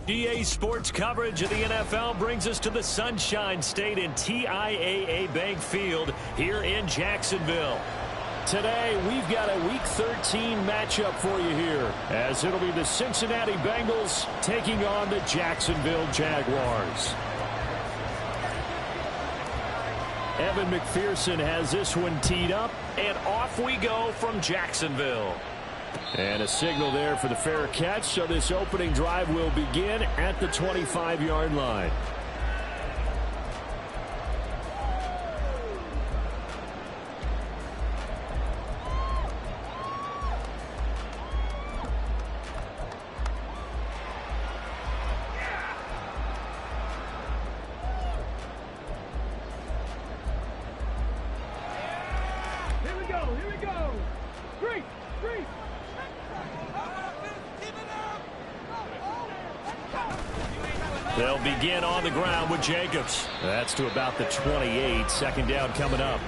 EA Sports coverage of the NFL brings us to the Sunshine State and TIAA Bank Field here in Jacksonville. Today, we've got a Week 13 matchup for you here, as it'll be the Cincinnati Bengals taking on the Jacksonville Jaguars. Evan McPherson has this one teed up, and off we go from Jacksonville. And a signal there for the fair catch, so this opening drive will begin at the 25-yard line. They'll begin on the ground with Jacobs. That's to about the 28. Second down coming up.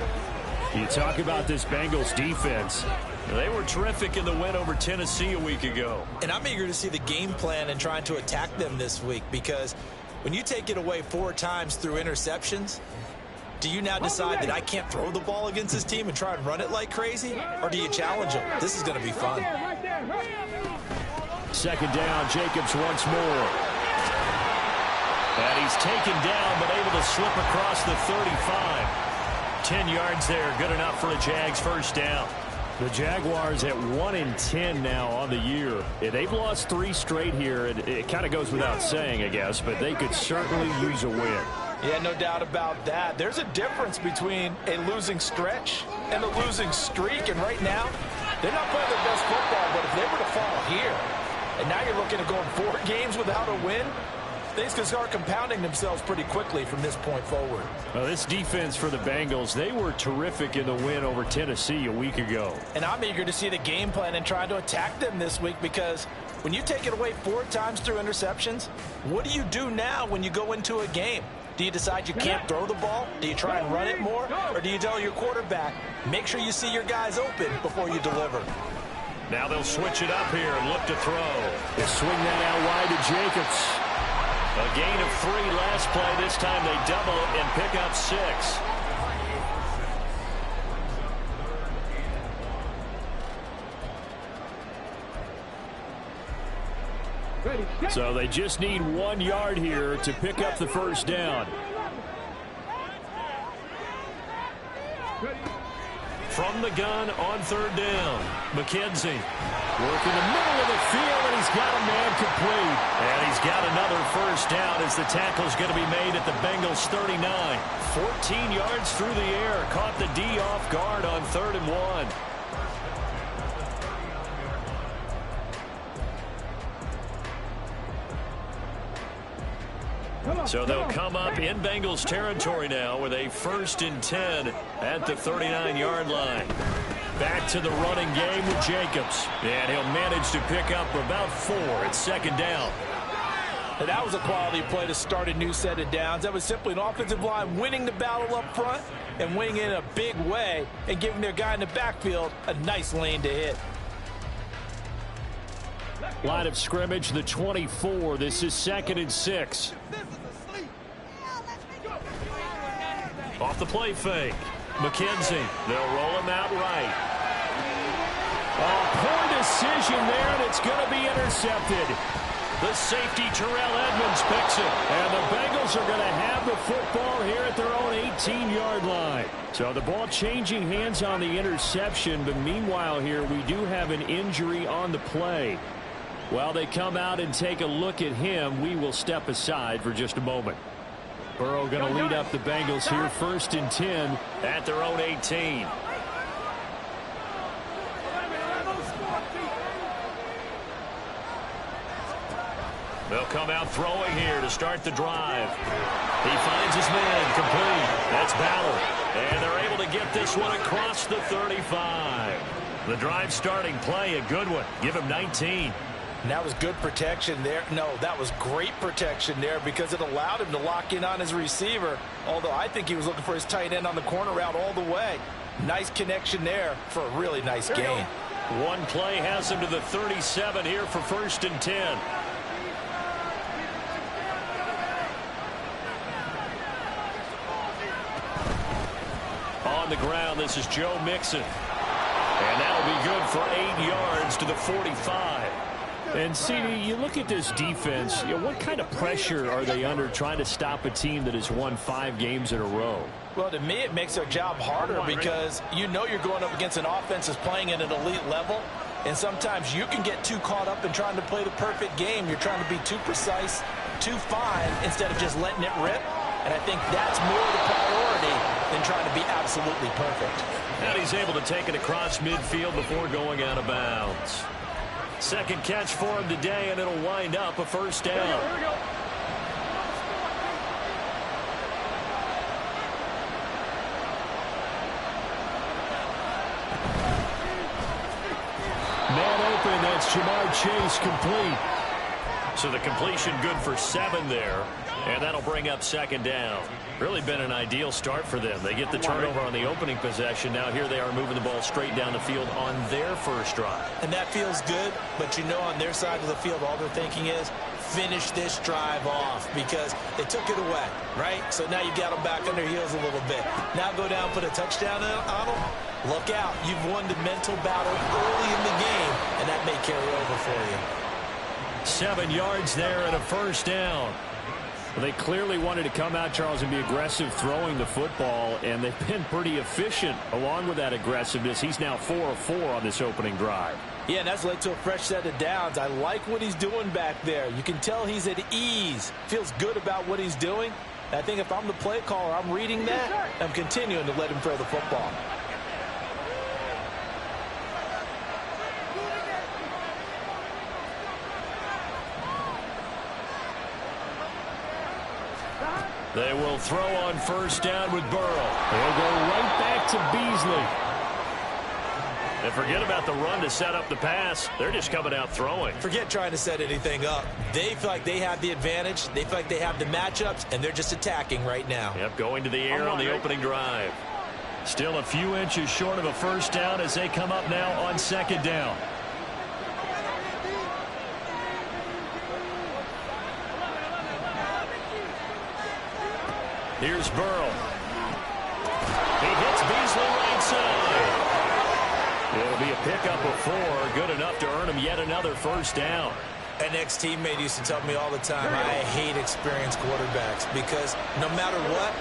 You talk about this Bengals defense. They were terrific in the win over Tennessee a week ago. And I'm eager to see the game plan and trying to attack them this week, because when you take it away 4 times through interceptions, do you now decide that I can't throw the ball against this team and try and run it like crazy? Or do you challenge them? This is going to be fun. Second down, Jacobs once more. And he's taken down, but able to slip across the 35. 10 yards there, good enough for a Jags first down. The Jaguars at 1-10 now on the year. They've lost 3 straight here, and it kind of goes without saying, I guess, but they could certainly use a win. Yeah, no doubt about that. There's a difference between a losing stretch and a losing streak, and right now, they're not playing their best football, but if they were to fall here, and now you're looking at going 4 games without a win, things can start compounding themselves pretty quickly from this point forward. Well, this defense for the Bengals, they were terrific in the win over Tennessee a week ago. And I'm eager to see the game plan and trying to attack them this week, because when you take it away 4 times through interceptions, what do you do now when you go into a game? Do you decide you can't throw the ball? Do you try and run it more? Or do you tell your quarterback, make sure you see your guys open before you deliver? Now they'll switch it up here and look to throw. They swing that out wide to Jacobs. A gain of 3 last play. This time they double it and pick up 6. So they just need 1 yard here to pick up the first down. From the gun on 3rd down, McKenzie working the middle of the field, and he's got a man complete. And he's got another first down as the tackle's going to be made at the Bengals 39. 14 yards through the air. Caught the D off guard on 3rd and 1. So they'll come up in Bengals territory now with a 1st and 10 at the 39-yard line. Back to the running game with Jacobs. And he'll manage to pick up about 4 at 2nd down. And that was a quality play to start a new set of downs. That was simply an offensive line winning the battle up front and winning it in a big way and giving their guy in the backfield a nice lane to hit. Line of scrimmage, the 24. This is 2nd and 6. Off the play fake. McKenzie. They'll roll him out right. Poor decision there, and it's going to be intercepted. The safety, Terrell Edmonds, picks it. And the Bengals are going to have the football here at their own 18-yard line. So the ball changing hands on the interception, but meanwhile here we do have an injury on the play. While they come out and take a look at him, we will step aside for just a moment. Burrow going to lead up the Bengals here, 1st and 10 at their own 18. They'll come out throwing here to start the drive. He finds his man complete. That's Ballard. And they're able to get this one across the 35. The drive starting play, a good one. Give him 19. And that was good protection there. No, that was great protection there because it allowed him to lock in on his receiver. Although I think he was looking for his tight end on the corner route all the way. Nice connection there for a really nice gain. One play has him to the 37 here for 1st and 10. on the ground. This is Joe Mixon. And that'll be good for 8 yards to the 45. And, CD, you look at this defense, what kind of pressure are they under trying to stop a team that has won 5 games in a row? Well, to me, it makes their job harder because you know you're going up against an offense that's playing at an elite level. And sometimes you can get too caught up in trying to play the perfect game. You're trying to be too precise, too fine, instead of just letting it rip. And I think that's more the priority than trying to be absolutely perfect. And he's able to take it across midfield before going out of bounds. Second catch for him today, and it'll wind up a first down. Here we go. Man open, that's Jamar Chase complete. So the completion good for 7 there, and that'll bring up second down. Really been an ideal start for them. They get the turnover on the opening possession. Now here they are moving the ball straight down the field on their first drive. And that feels good, but you know on their side of the field all they're thinking is finish this drive off because they took it away, right? So now you got them back on their heels a little bit. Now go down, put a touchdown on them. Look out. You've won the mental battle early in the game, and that may carry over for you. 7 yards there and a first down. Well, they clearly wanted to come out, Charles, and be aggressive throwing the football, and they've been pretty efficient along with that aggressiveness. He's now 4 of 4 on this opening drive. Yeah, and that's led to a fresh set of downs. I like what he's doing back there. You can tell he's at ease, feels good about what he's doing. I think if I'm the play caller, I'm reading that, I'm continuing to let him throw the football. They will throw on first down with Burrow. They'll go right back to Beasley. And forget about the run to set up the pass. They're just coming out throwing. Forget trying to set anything up. They feel like they have the advantage. They feel like they have the matchups, and they're just attacking right now. Yep, going to the air on the opening drive. Still a few inches short of a first down as they come up now on second down. Here's Burrow. He hits Beasley right side. It'll be a pickup of 4. Good enough to earn him yet another first down. An ex-teammate used to tell me all the time, I hate experienced quarterbacks because no matter what,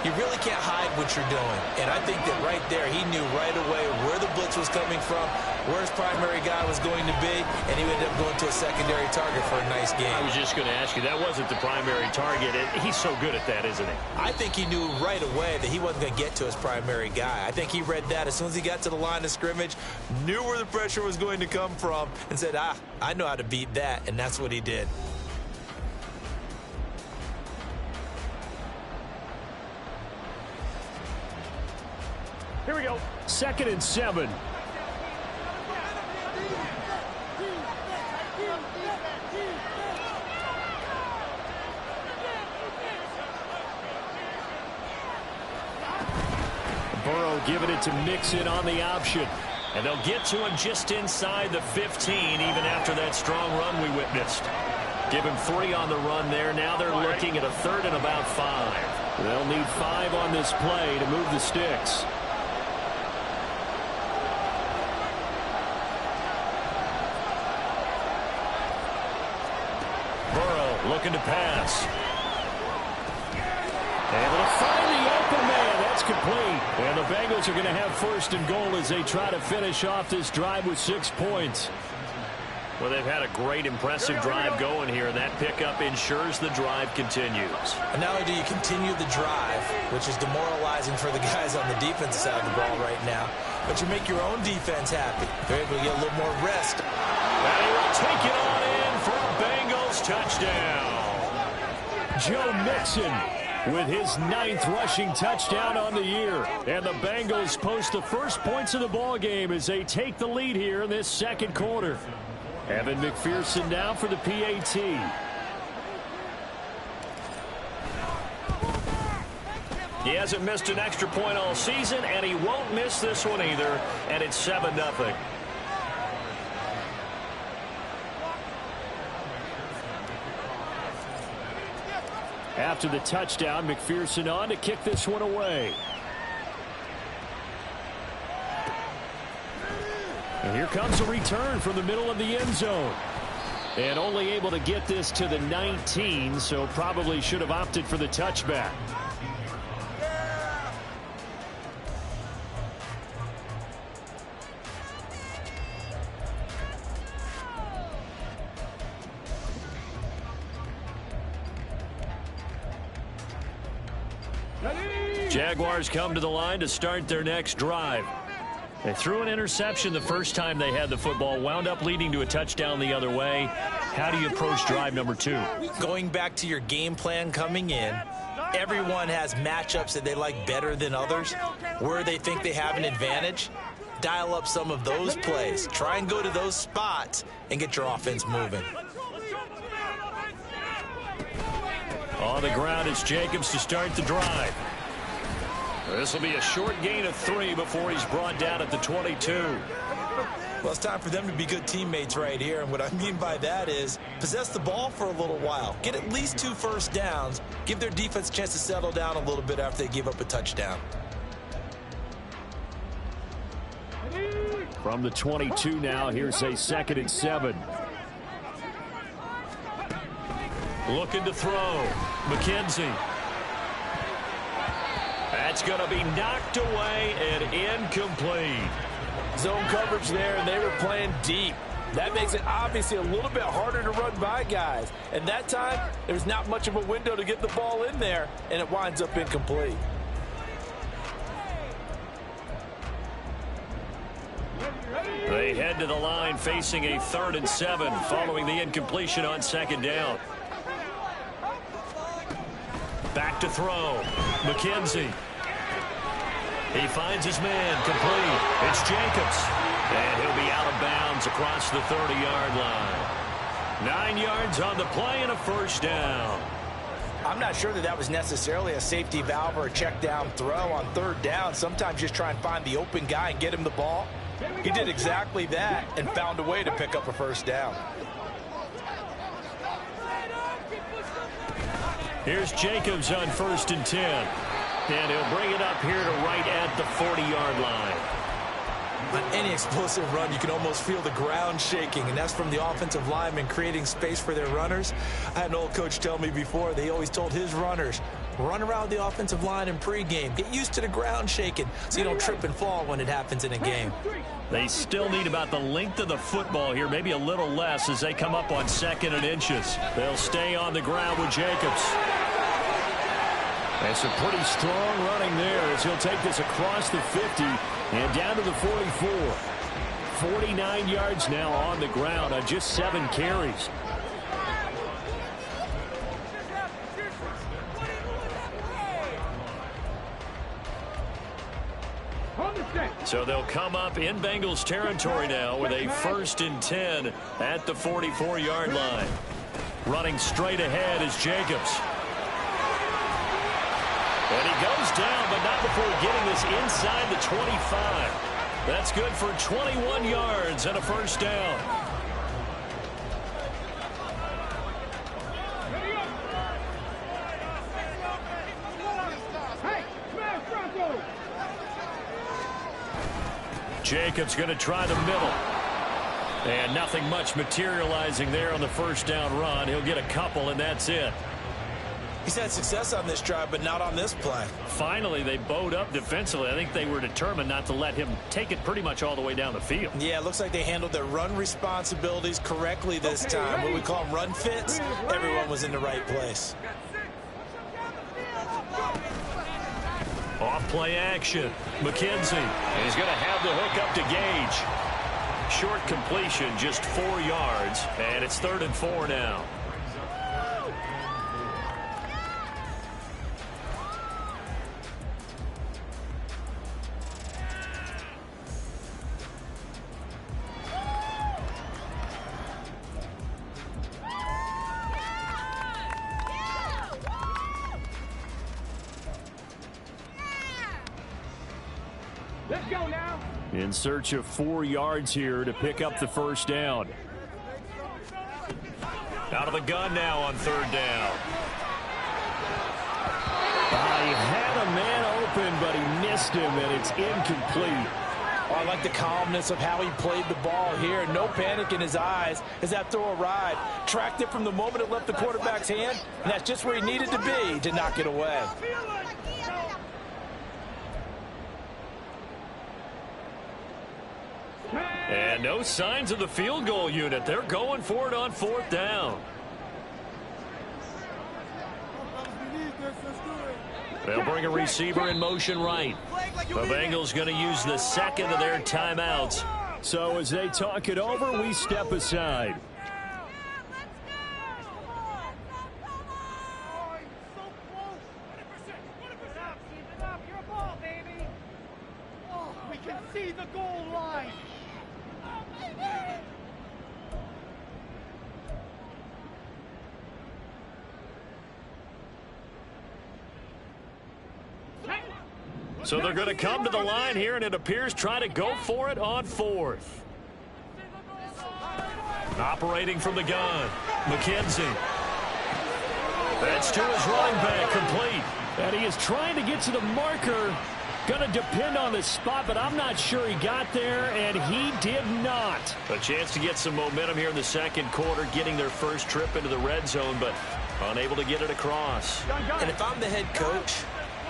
you really can't hide what you're doing. And I think that right there, he knew right away where the blitz was coming from, where his primary guy was going to be, and he ended up going to a secondary target for a nice game. I was just going to ask you, that wasn't the primary target. He's so good at that, isn't he? I think he knew right away that he wasn't going to get to his primary guy. I think he read that as soon as he got to the line of scrimmage, knew where the pressure was going to come from, and said, I know how to beat that, and that's what he did. Here we go. 2nd and 7. Burrow giving it to Mixon on the option. And they'll get to him just inside the 15, even after that strong run we witnessed. Give him 3 on the run there. Now they're looking at a 3rd and about 5. They'll need 5 on this play to move the sticks. Looking to pass. Able to find the open man. That's complete. And the Bengals are going to have 1st and goal as they try to finish off this drive with 6 points. Well, they've had a great, impressive drive going here. That pickup ensures the drive continues. And not only do you continue the drive, which is demoralizing for the guys on the defensive side of the ball right now, but you make your own defense happy. They're able to get a little more rest. And he will take it on in for a Bengals touchdown. Joe Mixon with his 9th rushing touchdown on the year. And the Bengals post the first points of the ball game as they take the lead here in this second quarter. Evan McPherson now for the PAT. He hasn't missed an extra point all season, and he won't miss this one either. And it's 7-0. After the touchdown, McPherson on to kick this one away. And here comes a return from the middle of the end zone. And only able to get this to the 19, so probably should have opted for the touchback. Jaguars come to the line to start their next drive. They threw an interception the first time they had the football, wound up leading to a touchdown the other way. How do you approach drive number 2? Going back to your game plan coming in, everyone has matchups that they like better than others, where they think they have an advantage. Dial up some of those plays. Try and go to those spots and get your offense moving. On the ground, it's Jacobs to start the drive. This will be a short gain of 3 before he's brought down at the 22. Well, it's time for them to be good teammates right here. And what I mean by that is possess the ball for a little while. Get at least 2 first downs. Give their defense a chance to settle down a little bit after they give up a touchdown. From the 22 now, here's a 2nd and 7. Looking to throw. McKenzie. That's going to be knocked away and incomplete. Zone coverage there, and they were playing deep. That makes it obviously a little bit harder to run by guys. And that time, there's not much of a window to get the ball in there, and it winds up incomplete. They head to the line facing a 3rd and 7 following the incompletion on 2nd down. Back to throw. McKenzie. He finds his man complete. It's Jacobs. And he'll be out of bounds across the 30-yard line. 9 yards on the play and a first down. I'm not sure that was necessarily a safety valve or a check down throw on 3rd down. Sometimes just try and find the open guy and get him the ball. He did exactly that and found a way to pick up a first down. Here's Jacobs on 1st and 10. And he'll bring it up here to right at the 40-yard line. On any explosive run, you can almost feel the ground shaking, and that's from the offensive linemen creating space for their runners. I had an old coach tell me before, they always told his runners, run around the offensive line in pregame. Get used to the ground shaking so you don't trip and fall when it happens in a game. They still need about the length of the football here, maybe a little less as they come up on 2nd and inches. They'll stay on the ground with Jacobs. And some pretty strong running there as he'll take this across the 50 and down to the 44. 49 yards now on the ground on just 7 carries. So they'll come up in Bengals territory now with a 1st and 10 at the 44-yard line. Running straight ahead is Jacobs. And he goes down, but not before getting this inside the 25. That's good for 21 yards and a first down. Jacobs going to try the middle. And nothing much materializing there on the first down run. He'll get a couple, and that's it. He's had success on this drive, but not on this play. Finally, they bowed up defensively. I think they were determined not to let him take it pretty much all the way down the field. Yeah, it looks like they handled their run responsibilities correctly this time. What we call them run fits, everyone was in the right place. Off play action. McKenzie. And he's going to have the hook up to Gage. Short completion, just 4 yards. And it's 3rd and 4 now. Let's go now. In search of 4 yards here to pick up the first down. Out of the gun now on 3rd down. He had a man open, but he missed him, and it's incomplete. Oh, I like the calmness of how he played the ball here. No panic in his eyes as that throw arrived. Tracked it from the moment it left the quarterback's hand, and that's just where he needed to be to knock it away. And no signs of the field goal unit. They're going for it on 4th down. They'll bring a receiver in motion right. The Bengals going to use the second of their timeouts. So as they talk it over, we step aside. We can see the goal line. So they're going to come to the line here, and it appears try to go for it on 4th. Operating from the gun, McKenzie. That's to his running back, complete. And he is trying to get to the marker. Going to depend on the spot, but I'm not sure he got there, and he did not. A chance to get some momentum here in the second quarter, getting their first trip into the red zone, but unable to get it across. And if I'm the head coach,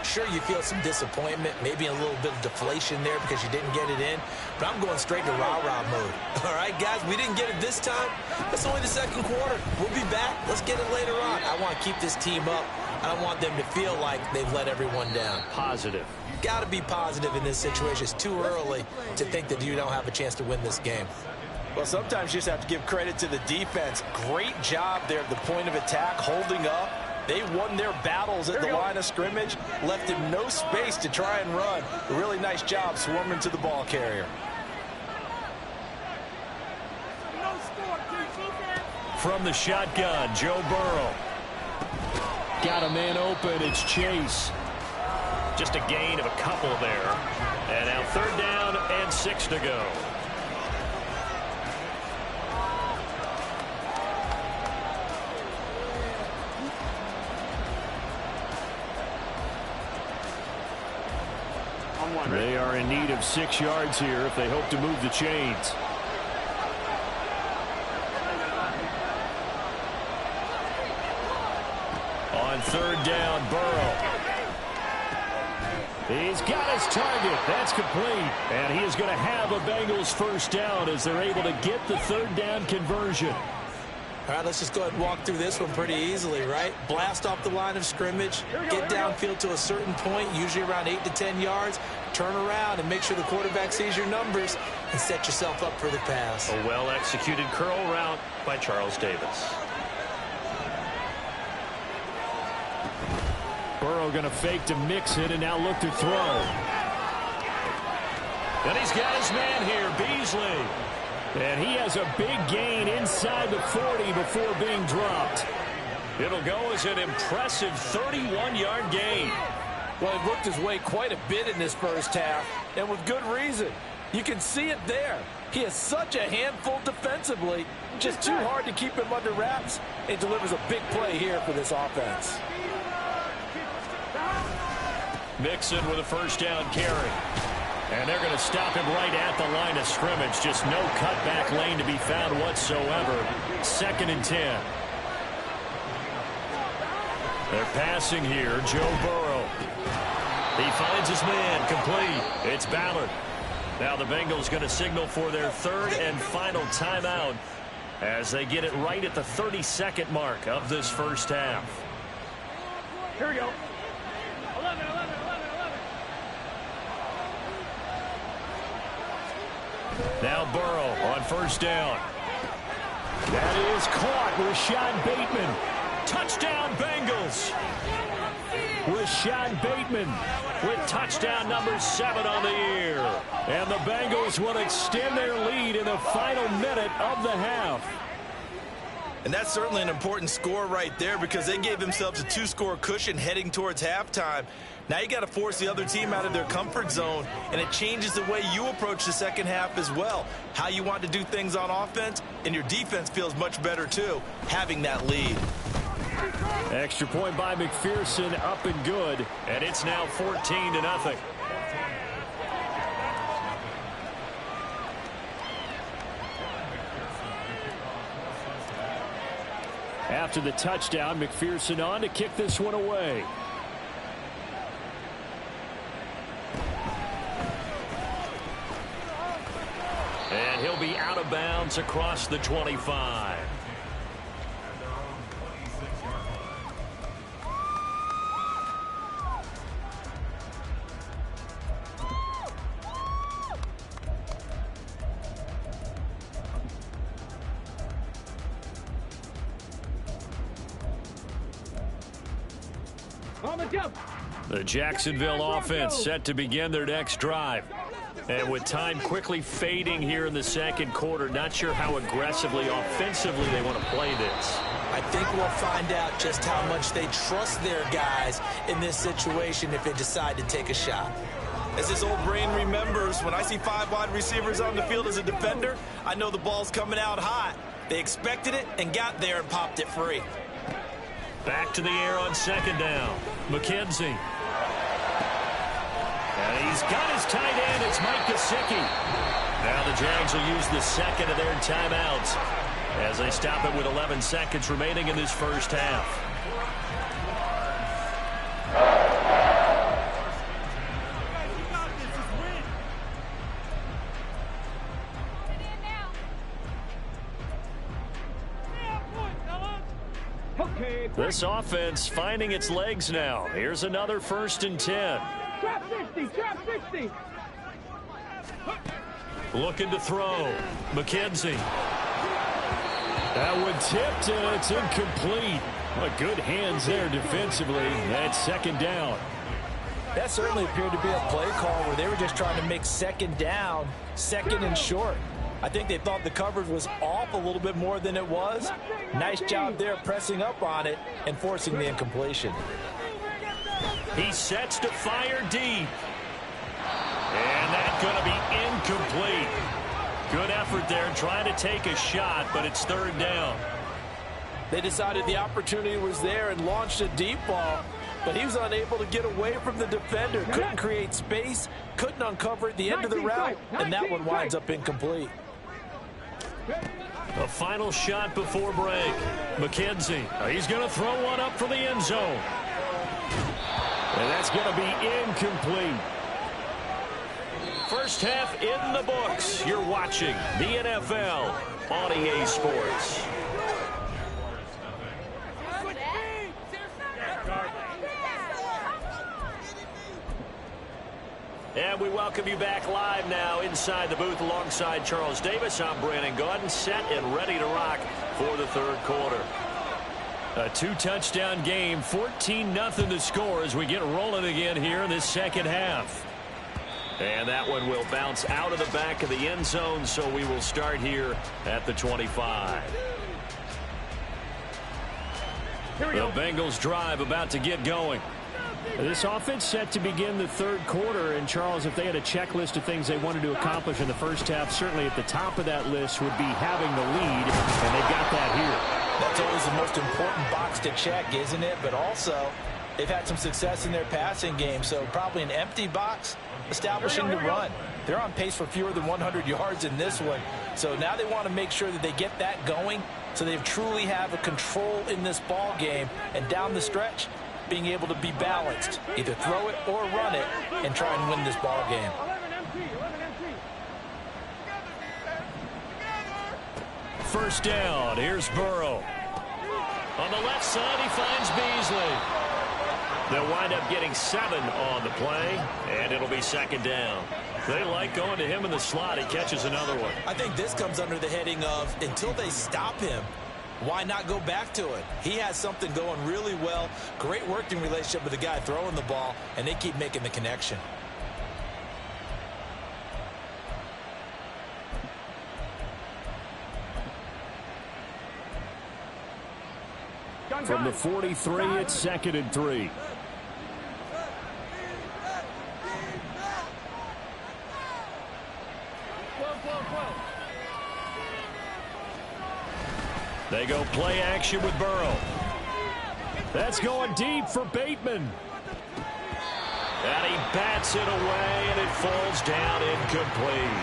sure, you feel some disappointment, maybe a little bit of deflation there because you didn't get it in, but I'm going straight to rah-rah mode. All right, guys, we didn't get it this time. It's only the second quarter. We'll be back. Let's get it later on. I want to keep this team up. I don't want them to feel like they've let everyone down. Positive. Got to be positive in this situation. It's too early to think that you don't have a chance to win this game. Well, sometimes you just have to give credit to the defense. Great job there at the point of attack, holding up. They won their battles at the line of scrimmage, left him no space to try and run. A really nice job swarming to the ball carrier. From the shotgun, Joe Burrow. Got a man open. It's Chase. Just a gain of a couple there. And now 3rd down and 6 to go. They are in need of 6 yards here if they hope to move the chains. On 3rd down, Burrow. He's got his target. That's complete. And he is going to have a Bengals first down as they're able to get the 3rd down conversion. All right, let's just go ahead and walk through this one pretty easily, right? Blast off the line of scrimmage, get downfield to a certain point, usually around 8 to 10 yards, turn around and make sure the quarterback sees your numbers and set yourself up for the pass. A well-executed curl route by Charles Davis. Burrow going to fake to mix it and now look to throw. And he's got his man here, Beasley. And he has a big gain inside the 40 before being dropped. It'll go as an impressive 31-yard gain. Well, he worked his way quite a bit in this first half, and with good reason. You can see it there. He is such a handful defensively, just too hard to keep him under wraps. It delivers a big play here for this offense. Mixon with a first down carry. And they're going to stop him right at the line of scrimmage. Just no cutback lane to be found whatsoever. 2nd and 10. They're passing here. Joe Burrow. He finds his man. Complete. It's Ballard. Now the Bengals going to signal for their 3rd and final timeout as they get it right at the 32nd mark of this first half. Here we go. 11. Now Burrow on first down. That is caught. Rashad Bateman. Touchdown Bengals. Rashad Bateman With touchdown number 7 on the year. And the Bengals will extend their lead in the final minute of the half. And that's certainly an important score right there because they gave themselves a 2-score cushion heading towards halftime. Now you got to force the other team out of their comfort zone, and it changes the way you approach the second half as well. How you want to do things on offense, and your defense feels much better too, having that lead. Extra point by McPherson, up and good. And it's now 14-0. After the touchdown, McPherson on to kick this one away. And he'll be out of bounds across the 25. The Jacksonville offense set to begin their next drive. And with time quickly fading here in the second quarter, not sure how aggressively, offensively they want to play this. I think we'll find out just how much they trust their guys in this situation if they decide to take a shot. As his old brain remembers, when I see 5 wide receivers on the field as a defender, I know the ball's coming out hot. They expected it and got there and popped it free. Back to the air on second down. McKenzie. And he's got his tight end. It's Mike Gesicki. Now the Jags will use the second of their timeouts as they stop it with 11 seconds remaining in this first half. This offense finding its legs now. Here's another 1st and 10. Trap 60, trap 60. Looking to throw. McKenzie. That one tipped, and it's incomplete. Well, good hands there defensively. That's second down. That certainly appeared to be a play call where they were just trying to make second down, second and short. I think they thought the coverage was off a little bit more than it was. Nice job there pressing up on it and forcing the incompletion. He sets to fire deep. And that's going to be incomplete. Good effort there trying to take a shot, but it's third down. They decided the opportunity was there and launched a deep ball, but he was unable to get away from the defender. Couldn't create space, couldn't uncover at the end of the route, and that one winds up incomplete. A final shot before break. McKenzie. He's going to throw one up for the end zone. And that's going to be incomplete. First half in the books. You're watching the NFL on EA Sports. And we welcome you back live now inside the booth alongside Charles Davis. I'm Brandon Gaudin, set and ready to rock for the third quarter. A 2-touchdown game, 14-0 the score as we get rolling again here in this second half. And that one will bounce out of the back of the end zone, so we will start here at the 25. The Bengals drive about to get going. This offense set to begin the third quarter, and Charles, if they had a checklist of things they wanted to accomplish in the first half, certainly at the top of that list would be having the lead, and they've got that here. That's always the most important box to check, isn't it? But also, they've had some success in their passing game, so probably an empty box establishing the run. They're on pace for fewer than 100 yards in this one, so now they want to make sure that they get that going so they truly have a control in this ball game, and down the stretch, being able to be balanced, either throw it or run it, and try and win this ball game. First down, here's Burrow. On the left side, he finds Beasley. They'll wind up getting 7 on the play, and it'll be second down. They like going to him in the slot. He catches another one. I think this comes under the heading of until they stop him, why not go back to it? He has something going really well. Great working relationship with the guy throwing the ball, and they keep making the connection. From the 43, it's second and 3. They go play action with Burrow. That's going deep for Bateman. And he bats it away, and it falls down incomplete.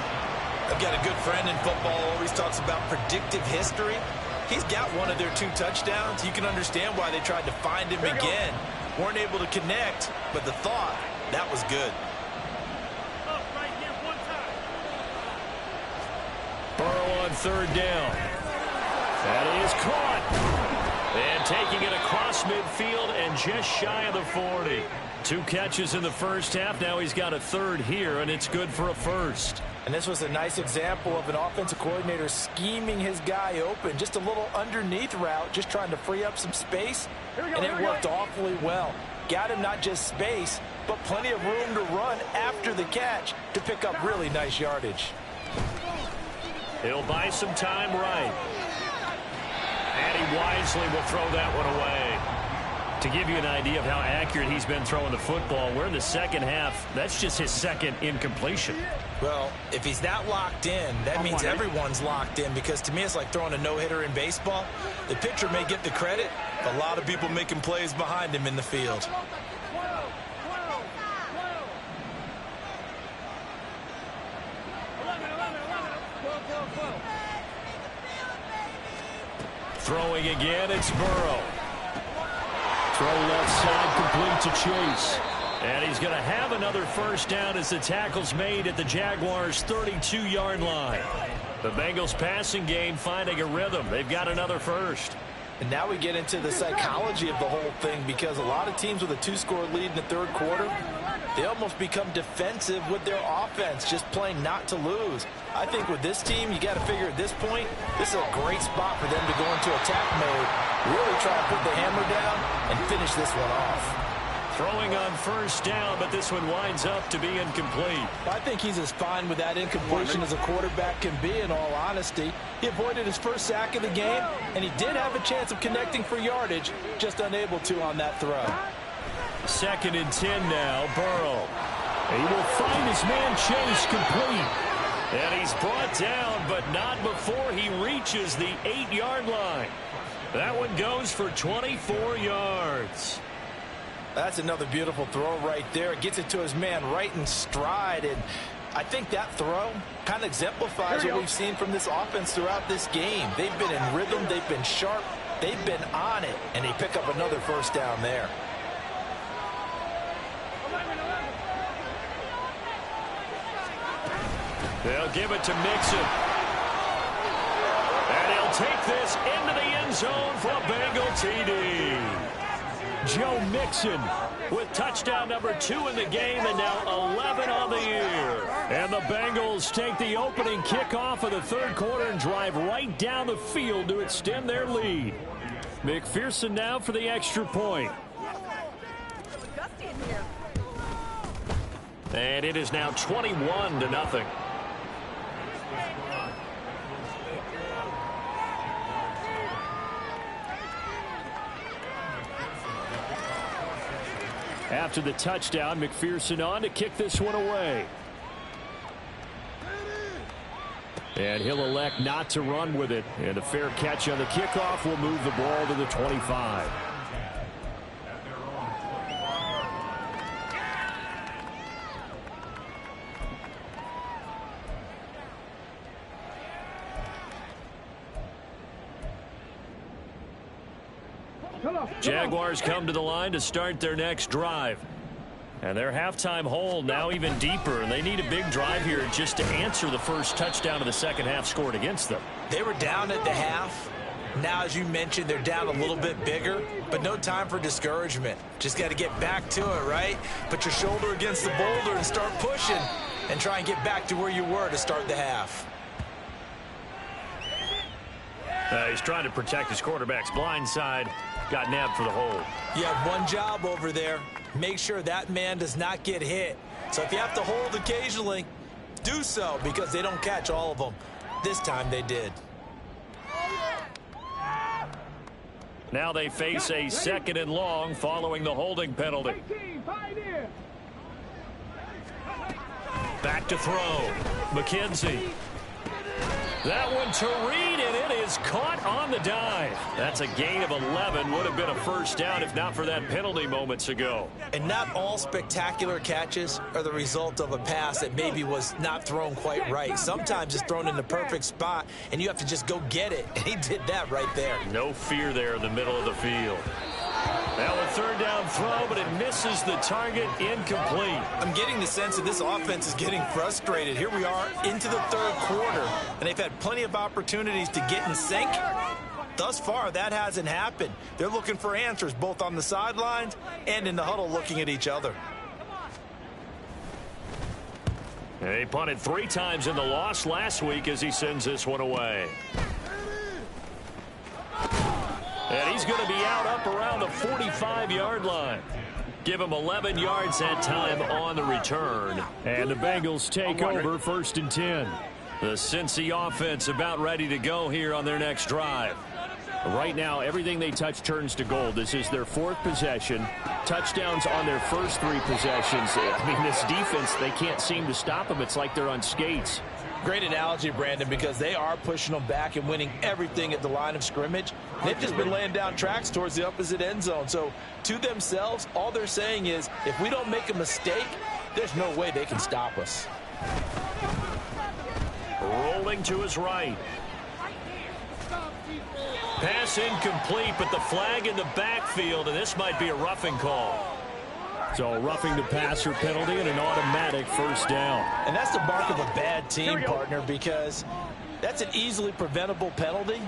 I've got a good friend in football, always talks about predictive history. He's got one of their 2 touchdowns. You can understand why they tried to find him again. Weren't able to connect, but the thought, that was good. Burrow on 3rd down. That is caught. And taking it across midfield and just shy of the 40. 2 catches in the first half. Now he's got a 3rd here, and it's good for a 1st. And this was a nice example of an offensive coordinator scheming his guy open. Just a little underneath route, just trying to free up some space. And it worked awfully well. Got him not just space, but plenty of room to run after the catch to pick up really nice yardage. He'll buy some time right. And he wisely will throw that one away. To give you an idea of how accurate he's been throwing the football, we're in the second half. That's just his 2nd incompletion. Well, if he's not locked in, that means everyone's locked in, because to me it's like throwing a no-hitter in baseball. The pitcher may get the credit, A lot of people making plays behind him in the field. Throwing again, it's Burrow. Throw left side, complete to Chase. And he's going to have another 1st down as the tackle's made at the Jaguars' 32-yard line. The Bengals passing game finding a rhythm. They've got another 1st. And now we get into the psychology of the whole thing, because a lot of teams with a 2-score lead in the 3rd quarter, they almost become defensive with their offense, just playing not to lose. I think with this team, you got to figure at this point, this is a great spot for them to go into attack mode, really try to put the hammer down and finish this one off. Throwing on 1st down, but this one winds up to be incomplete. I think he's as fine with that incompletion as a quarterback can be, in all honesty. He avoided his 1st sack of the game, and he did have a chance of connecting for yardage, just unable to on that throw. 2nd and 10 now, Burrow. He will find his man Chase complete. And he's brought down, but not before he reaches the 8-yard line. That one goes for 24 yards. That's another beautiful throw right there. Gets it to his man right in stride. And I think that throw kind of exemplifies what we've seen from this offense throughout this game. They've been in rhythm. They've been sharp. They've been on it. And they pick up another 1st down there. They'll give it to Mixon. And he'll take this into the end zone for a Bengal TD. Joe Mixon with touchdown number 2 in the game, and now 11 on the year. And the Bengals take the opening kickoff of the 3rd quarter and drive right down the field to extend their lead. McPherson now for the extra point. And it is now 21-0. After the touchdown, McPherson on to kick this one away. And he'll elect not to run with it. And a fair catch on the kickoff will move the ball to the 25. Jaguars come to the line to start their next drive. And their halftime hole now even deeper, and they need a big drive here just to answer the 1st touchdown of the 2nd half scored against them. They were down at the half. Now, as you mentioned, they're down a little bit bigger, but no time for discouragement. Just got to get back to it, right? Put your shoulder against the boulder and start pushing and try and get back to where you were to start the half. He's trying to protect his quarterback's blind side. Got nabbed for the hold. You have one job over there. Make sure that man does not get hit. So if you have to hold occasionally, do so, because they don't catch all of them. This time they did. Now they face a 2nd and long following the holding penalty. Back to throw. McKenzie. That one to Reed, and it is caught on the dive. That's a gain of 11. Would have been a first down if not for that penalty moments ago. And not all spectacular catches are the result of a pass that maybe was not thrown quite right. Sometimes it's thrown in the perfect spot, and you have to just go get it. And he did that right there. No fear there in the middle of the field. Now a third down throw, but it misses the target, incomplete. I'm getting the sense that this offense is getting frustrated. Here we are into the third quarter, and they've had plenty of opportunities to get in sync. Thus far, that hasn't happened. They're looking for answers both on the sidelines and in the huddle looking at each other. He punted 3 times in the loss last week as he sends this one away. And he's going to be out up around the 45-yard line. Give him 11 yards that time on the return. And the Bengals take over 1st and 10. The Cincy offense about ready to go here on their next drive. Right now, everything they touch turns to gold. This is their 4th possession. Touchdowns on their first 3 possessions. I mean, this defense, they can't seem to stop them. It's like they're on skates. Great analogy, Brandon, because they are pushing them back and winning everything at the line of scrimmage. They've just been laying down tracks towards the opposite end zone. So to themselves, all they're saying is, if we don't make a mistake, there's no way they can stop us. Rolling to his right. Pass incomplete, but the flag in the backfield, and this might be a roughing call. So roughing the passer penalty and an automatic first down. And that's the mark of a bad team, partner, because that's an easily preventable penalty,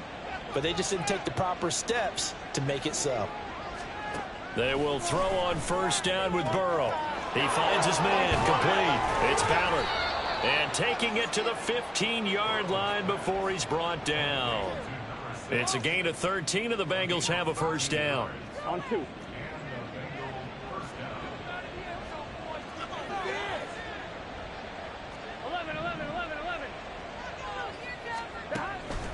but they just didn't take the proper steps to make it so. They will throw on first down with Burrow. He finds his man, complete. It's Ballard. And taking it to the 15-yard line before he's brought down. It's a gain of 13, and the Bengals have a first down. On 2.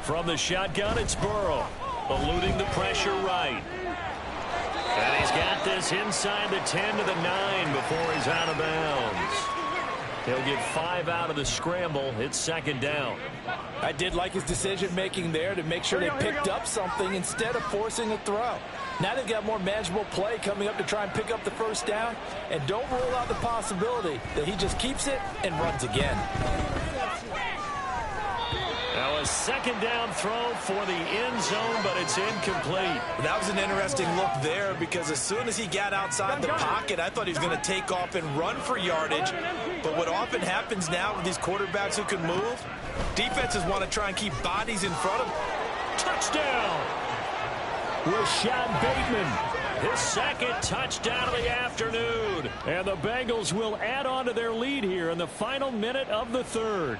From the shotgun, it's Burrow, eluding the pressure right. And he's got this inside the 10 to the 9 before he's out of bounds. He'll get 5 out of the scramble. It's 2nd down. I did like his decision-making there to make sure they picked up something instead of forcing a throw. Now they've got more manageable play coming up to try and pick up the first down, and don't rule out the possibility that he just keeps it and runs again. Now a 2nd down throw for the end zone, but it's incomplete. That was an interesting look there because as soon as he got outside the pocket, I thought he was going to take off and run for yardage. But what often happens now with these quarterbacks who can move, defenses want to try and keep bodies in front of them. Touchdown! Rashad Bateman. His 2nd touchdown of the afternoon. And the Bengals will add on to their lead here in the final minute of the 3rd.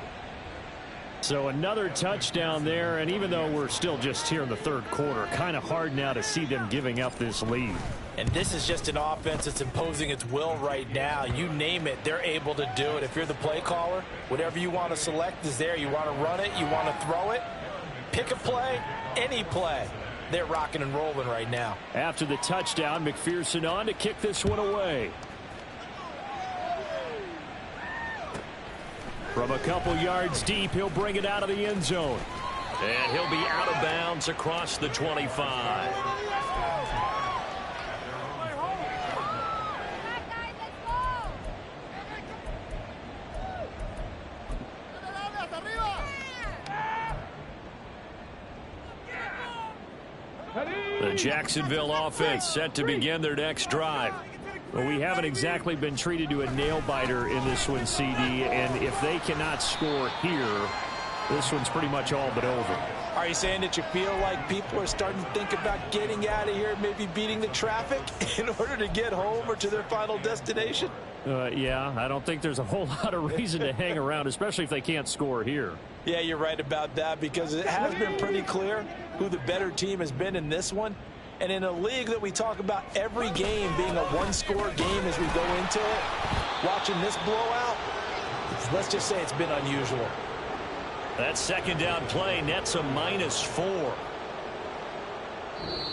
So another touchdown there, and even though we're still just here in the 3rd quarter, kind of hard now to see them giving up this lead. And this is just an offense that's imposing its will right now. You name it, they're able to do it. If you're the play caller, whatever you want to select is there. You want to run it, you want to throw it, pick a play, any play. They're rocking and rolling right now. After the touchdown, McPherson on to kick this one away. From a couple yards deep, he'll bring it out of the end zone. And he'll be out of bounds across the 25. The Jacksonville offense set to begin their next drive. Well, we haven't exactly been treated to a nail-biter in this one, CD, and if they cannot score here, this one's pretty much all but over. Are you saying that you feel like people are starting to think about getting out of here, maybe beating the traffic in order to get home or to their final destination? Yeah, I don't think there's a whole lot of reason to hang around, especially if they can't score here. Yeah, you're right about that because it has been pretty clear who the better team has been in this one. And in a league that we talk about every game being a one-score game as we go into it, watching this blowout, let's just say it's been unusual. That 2nd down play nets a -4.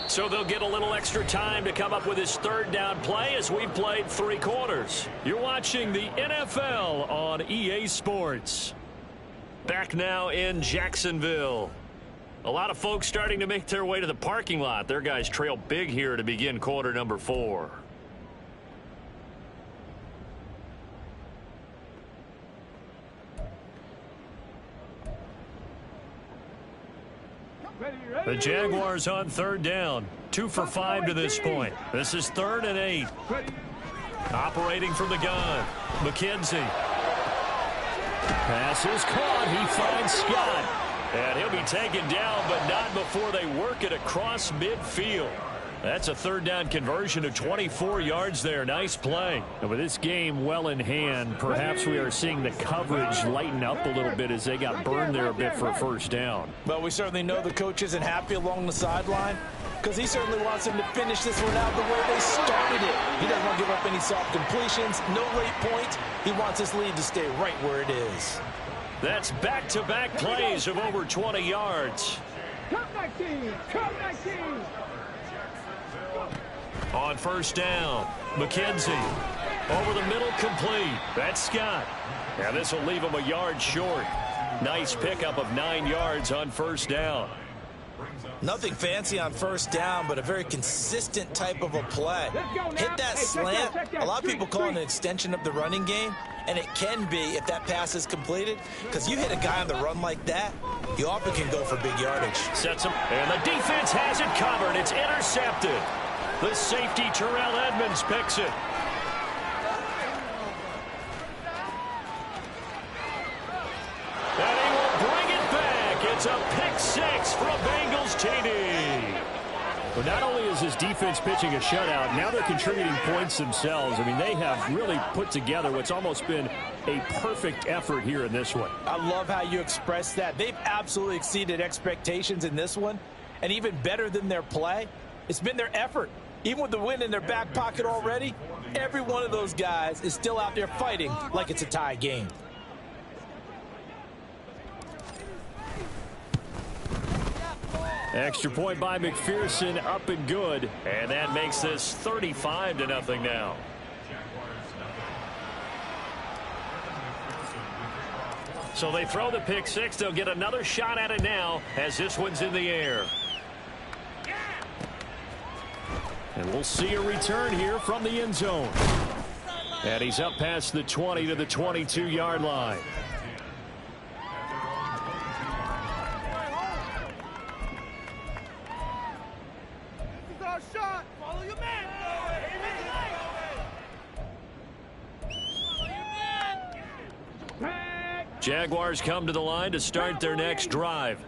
So they'll get a little extra time to come up with his 3rd down play as we played 3 quarters. You're watching the NFL on EA Sports. Back now in Jacksonville. A lot of folks starting to make their way to the parking lot. Their guys trail big here to begin quarter number 4. The Jaguars on third down. 2 for 5 to this point. This is 3rd and 8. Operating from the gun. McKenzie. Pass is caught. He finds Scott. And he'll be taken down, but not before they work it across midfield. That's a 3rd down conversion of 24 yards there. Nice play. And with this game well in hand, perhaps we are seeing the coverage lighten up a little bit as they got burned there a bit for a 1st down. Well, we certainly know the coach isn't happy along the sideline because he certainly wants them to finish this one out the way they started it. He doesn't want to give up any soft completions, no late points. He wants his lead to stay right where it is. That's back-to-back plays of over 20 yards. Come 19! Come 19! On 1st down, McKenzie. Over the middle, complete. That's Scott. And this will leave him a yard short. Nice pickup of 9 yards on 1st down. Nothing fancy on 1st down, but a very consistent type of a play. Hit that slant. A lot of people call it an extension of the running game, and it can be if that pass is completed, because you hit a guy on the run like that, you often can go for big yardage. Sets him, and the defense has it covered. It's intercepted. The safety, Terrell Edmonds, picks it. And he will bring it back. It's a pick 6 for a Bengals TD. But not only is his defense pitching a shutout, now they're contributing points themselves. I mean, they have really put together what's almost been a perfect effort here in this one. I love how you express that. They've absolutely exceeded expectations in this one. And even better than their play, it's been their effort. Even with the win in their back pocket already, every one of those guys is still out there fighting like it's a tie game. Extra point by McPherson, up and good. And that makes this 35-0 now. So they throw the pick 6. They'll get another shot at it now as this one's in the air. And we'll see a return here from the end zone. And he's up past the 20 to the 22-yard line. Shot! Follow your man! Jaguars come to the line to start their next drive.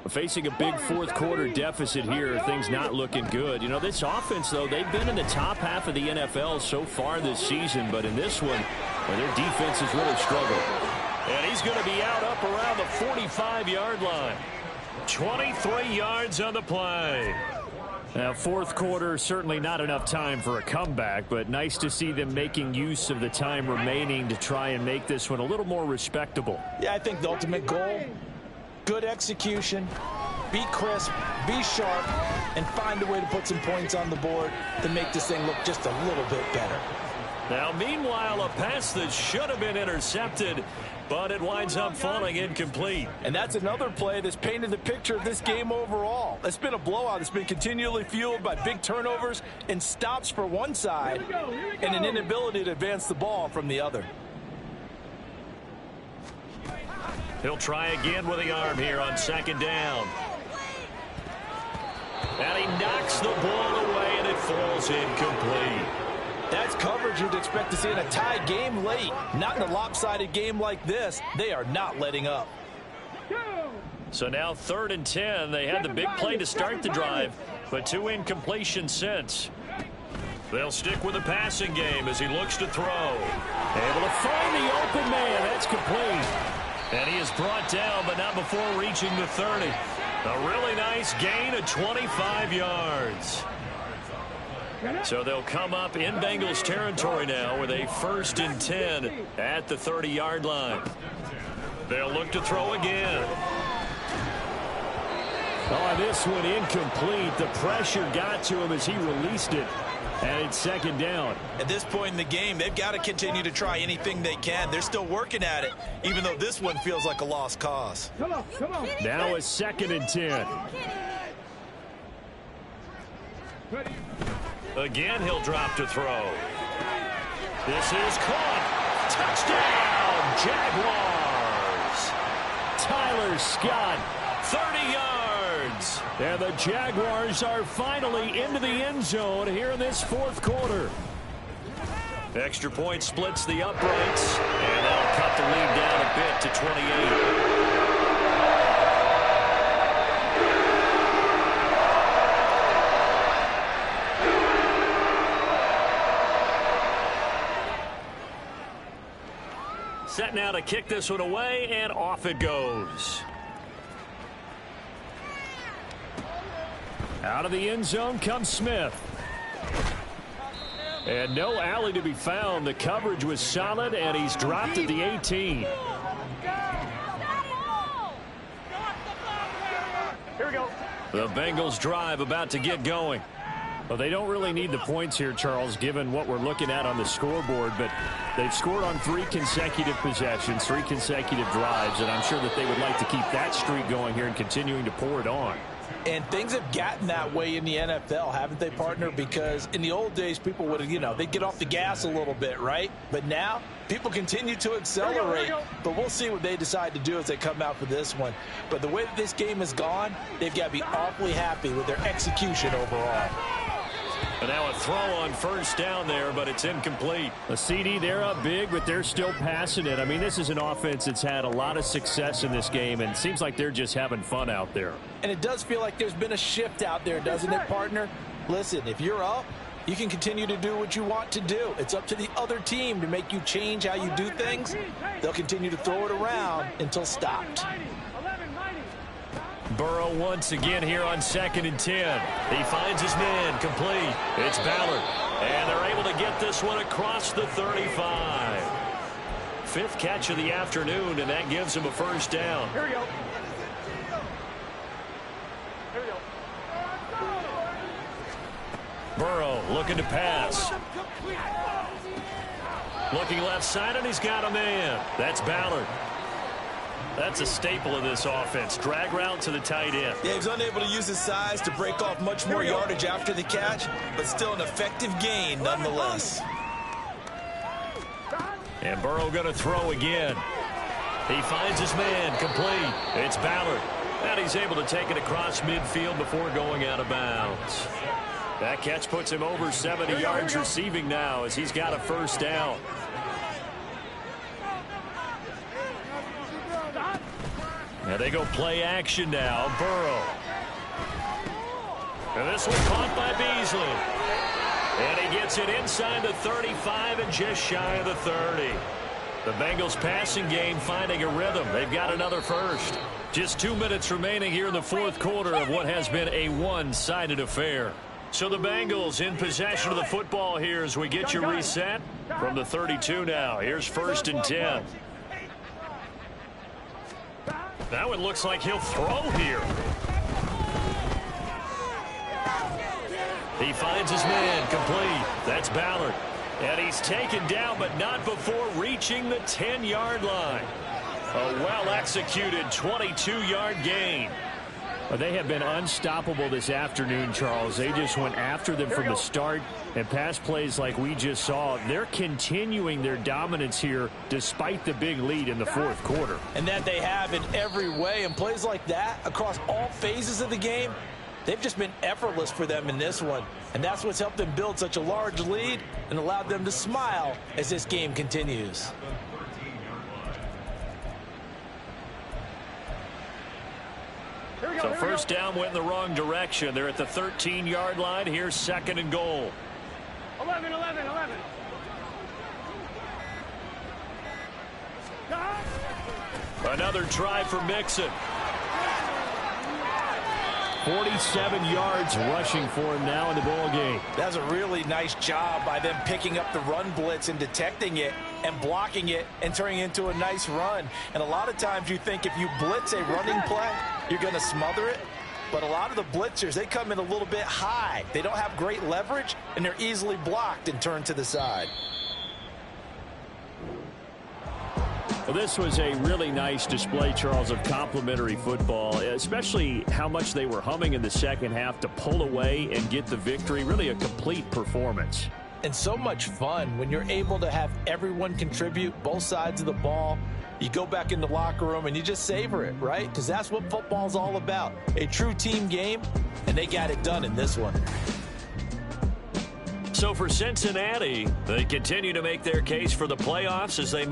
Facing a big 4th quarter deficit here, things not looking good. You know, this offense, though, they've been in the top half of the NFL so far this season, but in this one, well, their defense has really struggled. And he's going to be out up around the 45-yard line. 23 yards on the play. Now, 4th quarter, certainly not enough time for a comeback, but nice to see them making use of the time remaining to try and make this one a little more respectable. Yeah, I think the ultimate goal, good execution, be crisp, be sharp, and find a way to put some points on the board to make this thing look just a little bit better. Now, meanwhile, a pass that should have been intercepted, but it winds up falling incomplete. And that's another play that's painted the picture of this game overall. It's been a blowout. It's been continually fueled by big turnovers and stops for one side and an inability to advance the ball from the other. He'll try again with the arm here on 2nd down. And he knocks the ball away, and it falls incomplete. That's coverage you'd expect to see in a tie game late. Not in a lopsided game like this. They are not letting up. So now 3rd and 10. They had the big play to start the drive, but 2 incompletions since. They'll stick with the passing game as he looks to throw. Able to find the open man. That's complete. And he is brought down, but not before reaching the 30. A really nice gain of 25 yards. So they'll come up in Bengals territory now with a 1st and 10 at the 30-yard line. They'll look to throw again. Oh, this one incomplete. The pressure got to him as he released it. And it's second down. At this point in the game, they've got to continue to try anything they can. They're still working at it, even though this one feels like a lost cause. Come on, come on. Now a 2nd and 10. Again, he'll drop to throw. This is caught. Touchdown, Jaguars. Tyler Scott, 30 yards. And the Jaguars are finally into the end zone here in this 4th quarter. Extra point splits the uprights, and that'll cut the lead down a bit to 28. Set now to kick this one away, and off it goes. Out of the end zone comes Smith. And no alley to be found. The coverage was solid, and he's dropped at the 18. Here we go. The Bengals drive about to get going. Well, they don't really need the points here, Charles, given what we're looking at on the scoreboard, but they've scored on 3 consecutive possessions, 3 consecutive drives, and I'm sure that they would like to keep that streak going here and continuing to pour it on. And things have gotten that way in the NFL, haven't they, partner? Because in the old days, people would have, they'd get off the gas a little bit, right? But now, people continue to accelerate. But we'll see what they decide to do as they come out for this one. But the way that this game has gone, they've got to be awfully happy with their execution overall. And now a throw on first down there, but it's incomplete. A CD, they're up big, but they're still passing it. I mean, this is an offense that's had a lot of success in this game, and it seems like they're just having fun out there. And it does feel like there's been a shift out there, doesn't it, partner? Listen, if you're up, you can continue to do what you want to do. It's up to the other team to make you change how you do things. They'll continue to throw it around until stopped. Burrow once again here on 2nd and 10. He finds his man complete. It's Ballard. And they're able to get this one across the 35. 5th catch of the afternoon, and that gives him a first down. Here we go. Here we go. Burrow looking to pass. Looking left side, and he's got a man. That's Ballard. That's a staple of this offense. Drag route to the tight end. Yeah, he's unable to use his size to break off much more yardage after the catch, but still an effective gain nonetheless. And Burrow going to throw again. He finds his man complete. It's Ballard. And he's able to take it across midfield before going out of bounds. That catch puts him over 70 yards receiving now as he's got a first down. And they go play action now. Burrow. And this one caught by Beasley. And he gets it inside the 35 and just shy of the 30. The Bengals passing game finding a rhythm. They've got another first. Just 2 minutes remaining here in the 4th quarter of what has been a one-sided affair. So the Bengals in possession of the football here as we get you reset from the 32 now. Here's 1st and 10. Now it looks like he'll throw here. He finds his man complete. That's Ballard. And he's taken down, but not before reaching the 10-yard line. A well-executed 22-yard gain. Well, they have been unstoppable this afternoon, Charles. They just went after them from the start, and pass plays like we just saw. They're continuing their dominance here despite the big lead in the 4th quarter. And that they have in every way. And plays like that across all phases of the game, they've just been effortless for them in this one. And that's what's helped them build such a large lead and allowed them to smile as this game continues. So first down went in the wrong direction. They're at the 13-yard line. Here's 2nd and goal. 11. Another try for Mixon. 47 yards rushing for him now in the ball game. That's a really nice job by them picking up the run blitz and detecting it and blocking it and turning it into a nice run. And a lot of times you think if you blitz a running play, you're going to smother it. But a lot of the blitzers, they come in a little bit high. They don't have great leverage, and they're easily blocked and turned to the side. Well, this was a really nice display, Charles, of complimentary football, especially how much they were humming in the second half to pull away and get the victory. Really a complete performance. And so much fun when you're able to have everyone contribute, both sides of the ball. You go back in the locker room and you just savor it, right? Because that's what football's all about. A true team game, and they got it done in this one. So for Cincinnati, they continue to make their case for the playoffs as they